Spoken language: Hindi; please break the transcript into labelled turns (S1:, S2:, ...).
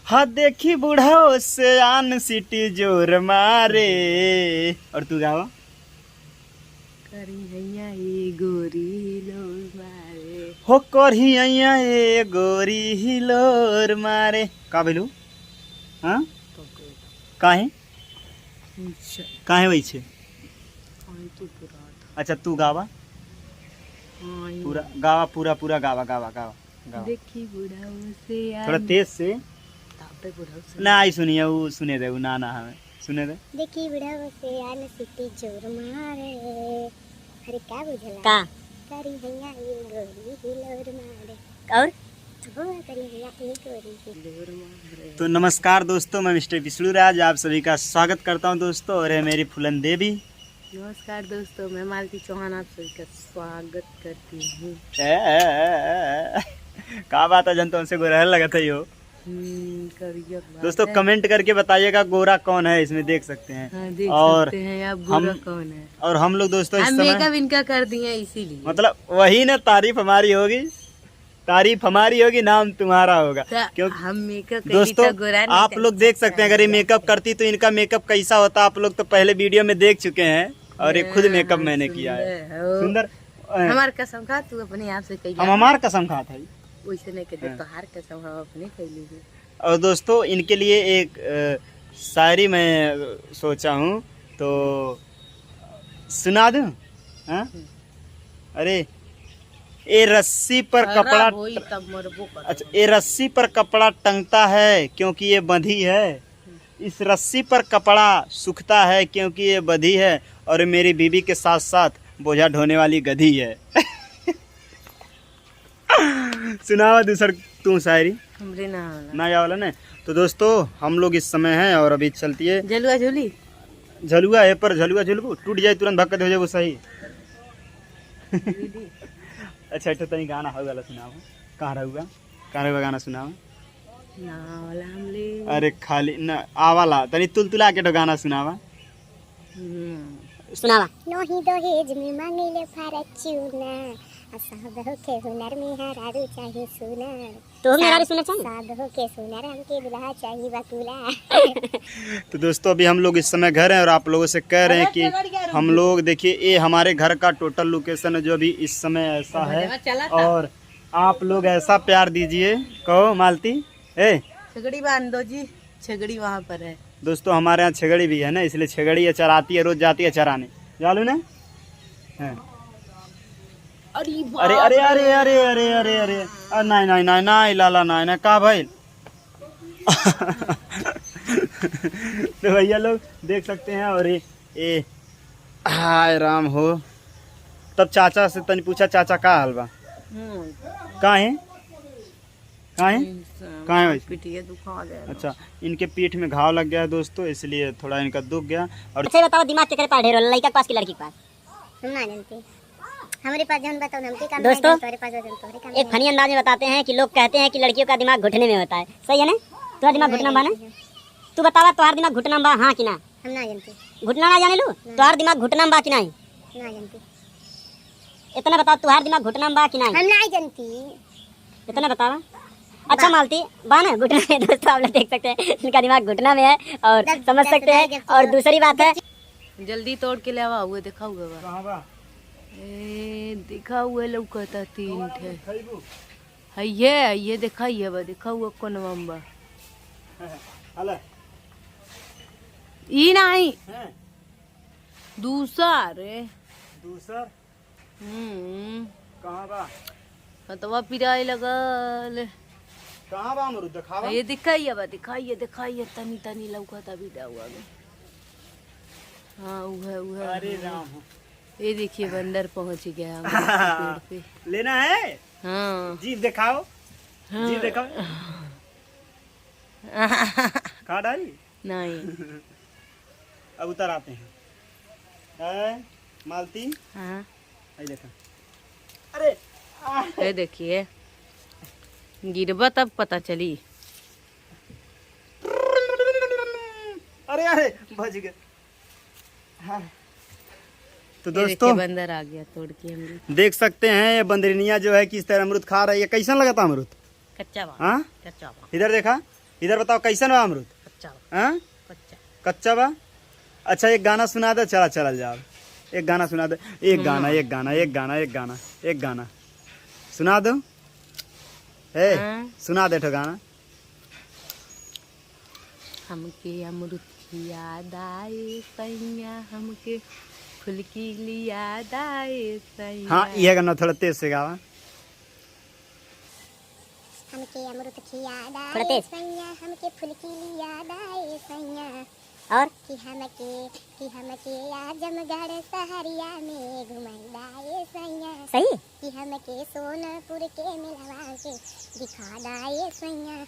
S1: हाँ देखी बूढ़ा से आन सिटी जोर मारे। और तू गावा।
S2: करिहैया ए गोरी लोर मारे।
S1: हो करिहैया ए गोरी हिलोर मारे। का भेलू? हाँ काहे काहे वही छे? अच्छा तू गावा पूरा गावा पूरा पूरा गावा गावा गावा गावा।
S2: देखी बूढ़ा से
S1: थोड़ा तेज से ना आई सुनिए वो सुने दे वो ना ना हमें सुने दे।
S3: देखी बुढ़ा से आन सिटी जोर मारे। अरे क्या बुझला
S2: का
S3: करी भैया ये गोरी हिलोर मारे।
S2: और
S3: वो करी भैया ये गोरी हिलोर मारे।
S1: तो नमस्कार दोस्तों, मैं मिस्टर विष्णु राज आप सभी का स्वागत करता हूं दोस्तों। और है मेरी फूलन देवी।
S2: नमस्कार दोस्तों, मैं मालती चौहान आप सभी का स्वागत करती हूँ।
S1: का बात है जनता उनसे गोरा लगा था यो। दोस्तों कमेंट करके बताइएगा गोरा कौन है इसमें देख सकते हैं।
S2: हाँ, देख
S1: और
S2: सकते हैं आप गोरा कौन है।
S1: और हम लोग दोस्तों इस समय
S2: मेकअप इनका कर दिए इसीलिए
S1: मतलब वही ना तारीफ हमारी होगी, तारीफ हमारी होगी, नाम तुम्हारा होगा। क्योंकि
S2: हम मेकअप
S1: दोस्तों आप लोग देख सकते हैं अगर ये मेकअप करती तो इनका मेकअप कैसा होता आप लोग तो पहले वीडियो में देख चुके हैं। और ये खुद मेकअप मैंने किया है सुंदर।
S2: हमार कसम खा तू अपने आप से कही।
S1: हम हमार कसम खाता है
S2: वैसे नहीं कहते तो हर कसम हम अपने कैली है।
S1: और दोस्तों इनके लिए एक शायरी मैं सोचा हूँ तो सुना दूं। हाँ? अरे ए रस्सी पर कपड़ा अच्छा ए रस्सी पर कपड़ा टंगता है क्योंकि ये बंधी है। इस रस्सी पर कपड़ा सूखता है क्योंकि ये बंधी है। और मेरी बीवी के साथ साथ बोझा ढोने वाली गधी है। सुनावा दूसर तू शायरी
S2: हमरे ना
S1: या वाला ने। तो दोस्तों हम लोग इस समय हैं और अभी चलती है
S2: झलुआ झूली
S1: झलुआ है पर झलुआ झुलबू टूट जाए तुरंत भक्कत हो जाए वो सही। अच्छा तो तनी गाना हो वाला सुनाओ। कहाँ रहुआ गाना सुनाओ
S2: ना वाला हमले।
S1: अरे खाली न आवाला तनी तुलतुला के तो गाना सुनावा
S2: सुनावा।
S3: नोही दहेज में मांगले फॉर्च्यूना साध होके हुनर में हरारू चाहिए सुनर।
S2: तो मेरा भी सुनना चाहिए।
S3: साध होके सुनर हमके दुल्हा चाहिए बकुला।
S1: तो दोस्तों अभी हम लोग इस समय घर हैं और आप लोगों से कह रहे हैं कि हम लोग देखिए ये हमारे घर का टोटल लोकेशन है जो अभी इस समय ऐसा है। और आप लोग ऐसा प्यार दीजिए। कहो मालती ए
S2: छगड़ी बांध दो जी। छगड़ी वहाँ पर है
S1: दोस्तों हमारे यहाँ छगड़ी भी है ना इसलिए छगड़ी है चराती है रोज जाती है चराने जालू ना। अरे अरे अरे अरे अरे अरे अरे नहीं नहीं नहीं नहीं लाला नहीं नहीं का भाई। तो भैया लोग देख सकते हैं। और ये हाय राम हो तब चाचा से तनी पूछा चाचा का हाल बा कहाँ है कहाँ है
S2: पिटिया दुखा गया।
S1: अच्छा इनके पीठ में घाव लग गया है दोस्तों इसलिए थोड़ा इनका दुख गया। और
S2: अच्छा बताओ दिमाग के पास ढेर लड़का के पास की लड़की के पास
S3: हम ना जानते हमारे पास जौन बताओ हमके काम
S2: दोस्तों
S3: तोरे पास तोरे काम।
S2: एक फनी अंदाज में बताते हैं कि लोग कहते हैं कि लड़कियों का दिमाग घुटने में होता है। सही है ना? तुम्हारा दिमाग घुटना बा ना? तू बतावा तुम्हारा दिमाग घुटना बा हाँ कि ना?
S3: हम ना जानते।
S2: घुटना ना जाने लो तुम्हारा दिमाग घुटना बा कि नहीं?
S3: ना जानते।
S2: इतना बताओ तुम्हारा दिमाग घुटना बा कि नहीं?
S3: हम ना जानती।
S2: इतना बतावा। अच्छा मालती बा ना घुटना में। दोस्तों आप लोग देख सकते हैं इनका दिमाग घुटना में है और समझ सकते हैं। और दूसरी बात है जल्दी तोड़ के ले आवा हुए देखा हुआ बा देखा हुआ लौकता तीन ठे ये देखा हुआ कौन बा ई नहीं दूसर
S1: कहाँ बा
S2: हतवा पिराए लगल।
S1: कहाँ बा अमरूद दिखावा।
S2: ये दिखाइए तनी तनी लौकता भी हुआ में। हाँ उहे
S1: अरे राम
S2: ये देखिए बंदर पहुंच गया पेड़ पे।
S1: लेना है
S2: हाँ
S1: जीभ दिखाओ जीभ दिखाओ खा डाली
S2: नहीं।
S1: अब उतर आते हैं मालती।
S2: हाँ
S1: देखा अरे
S2: ये देखिए गिरबा तब पता चली।
S1: अरे अरे बच गए। हाँ। तो दोस्तों
S2: बंदर आ गया तोड़ के अमरूद
S1: देख सकते हैं ये बंदरिनिया जो है किस तरह अमरूद खा रही है। कैसा लगा था अमरूद?
S2: कच्चा
S1: हाँ
S2: कच्चा
S1: इधर देखा इधर बताओ कैसन बा अमरूद?
S2: कच्चा
S1: हाँ
S2: कच्चा।
S1: कच्चा बा। अच्छा एक गाना सुना दे, चला चल जाओ। एक गाना सुना दे, एक गाना एक गाना एक गाना एक गाना एक गाना सुना दो। ए सुना दे ठो गाना।
S2: हमके अमरूद की याद आए सैया, हमके फूल की याद आए सैया।
S1: हाँ ये गाना थोड़ा तेज से गावा।
S3: हमके अमरूद की याद
S2: थोड़ा
S3: आए
S2: तेज।
S3: सैया, हमके फूल की याद आए सैया।
S2: और
S3: कि हमके आजमगढ़ सहरिया में घुमाए सैया।
S2: सही।
S3: कि हमके सोनपुर के मिलवा के दिखा दाए सैया।